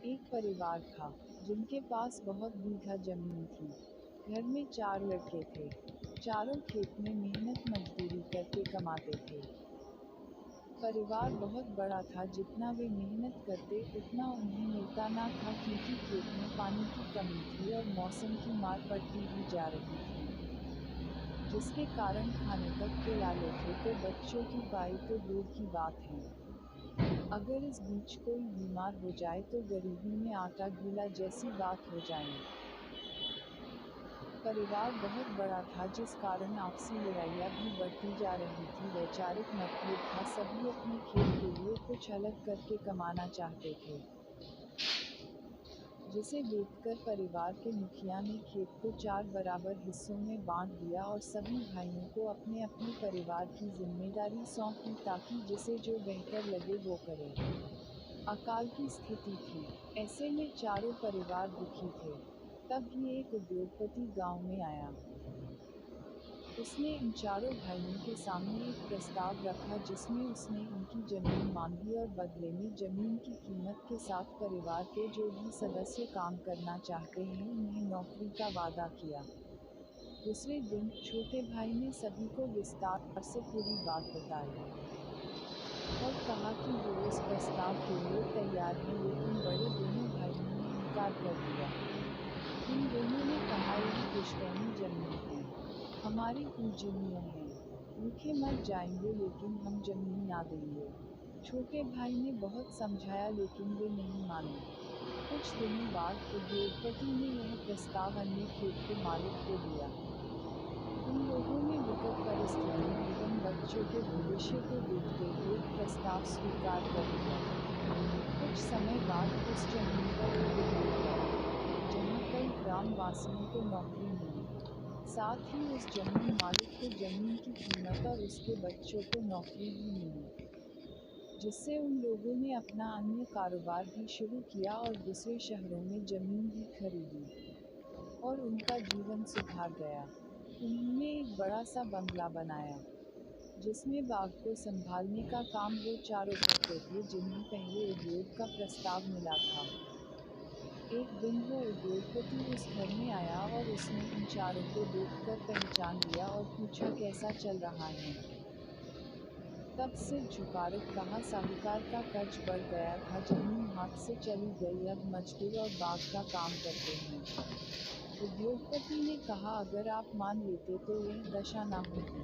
एक परिवार था जिनके पास बहुत बीघा जमीन थी। घर में 4 लड़के थे। चारों खेत में मेहनत मजदूरी करके कमाते थे। परिवार बहुत बड़ा था, जितना वे मेहनत करते उतना उन्हें मिलता ना था, क्योंकि खेत में पानी की कमी थी और मौसम की मार पड़ती ही जा रही थी, जिसके कारण खाने तक के लाले थे तो बच्चों की पाई तो दूर की बात है। अगर इस बीच कोई बीमार हो जाए तो गरीबी में आटा गीला जैसी बात हो जाए। परिवार बहुत बड़ा था, जिस कारण आपसी लड़ाइयाँ भी बढ़ती जा रही थी। वैचारिक मतभेद था, सभी अपने खेत के लिए कुछ अलग करके कमाना चाहते थे, जिसे देखकर परिवार के मुखिया ने खेत को 4 बराबर हिस्सों में बांट दिया और सभी भाइयों को अपने अपने परिवार की जिम्मेदारी सौंप दी, ताकि जिसे जो बेहतर लगे वो करे। अकाल की स्थिति थी, ऐसे में चारों परिवार दुखी थे। तब ही एक उद्योगपति गांव में आया। उसने इन चारों भाइयों के सामने एक प्रस्ताव रखा, जिसमें उसने इनकी जमीन मांगी और बदले में जमीन की कीमत के साथ परिवार के जो भी सदस्य काम करना चाहते हैं उन्हें नौकरी का वादा किया। दूसरे दिन छोटे भाई ने सभी को विस्तार से पूरी बात बताई और कहा कि वो इस प्रस्ताव के लिए तैयार हैं, लेकिन बड़े दोनों भाइयों ने इनकार कर दिया। इन दोनों ने कहा, यह पुश्तैनी जमीन है, हमारी पूजनीय है, भूखे मर जाएंगे लेकिन हम जमीन ना देंगे। छोटे भाई ने बहुत समझाया, लेकिन वे नहीं माने। कुछ दिनों बाद उद्योगपति ने यह प्रस्ताव अन्य खेत के मालिक को दिया। उन लोगों ने विकट परिस्थितियों एवं बच्चों के भविष्य को देखते हुए प्रस्ताव स्वीकार कर लिया। कुछ समय बाद उस जमीन पर एक उद्योग लगा, जहां कई ग्राम वासियों को नौकरी मिली। साथ ही उस जमीन मालिक को जमीन की कीमत और उसके बच्चों को नौकरी भी मिली, जिससे उन लोगों ने अपना अन्य कारोबार भी शुरू किया और दूसरे शहरों में जमीन भी खरीदी, और उनका जीवन सुधार गया। उन्होंने एक बड़ा सा बंगला बनाया, जिसमें बाग को संभालने का काम वो चारों करते थे, जिन्हें पहले उद्योग का प्रस्ताव मिला था। एक दिन वो उद्योगपति उस घर में आया और उसने इन चारों को देखकर पहचान लिया और पूछा, कैसा चल रहा है। तब सिर झुकाकर कहा, साहूकार का कर्ज बढ़ गया था, जमीन हाथ से चली गई, अब मजदूर और बाग का काम करते हैं। उद्योगपति ने कहा, अगर आप मान लेते तो यह दशा ना होती।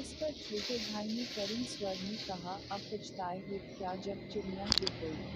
उस पर छोटे भाई ने करुण स्वर में कहा, अब पछताए हो क्या, जब चिड़िया गिर गई।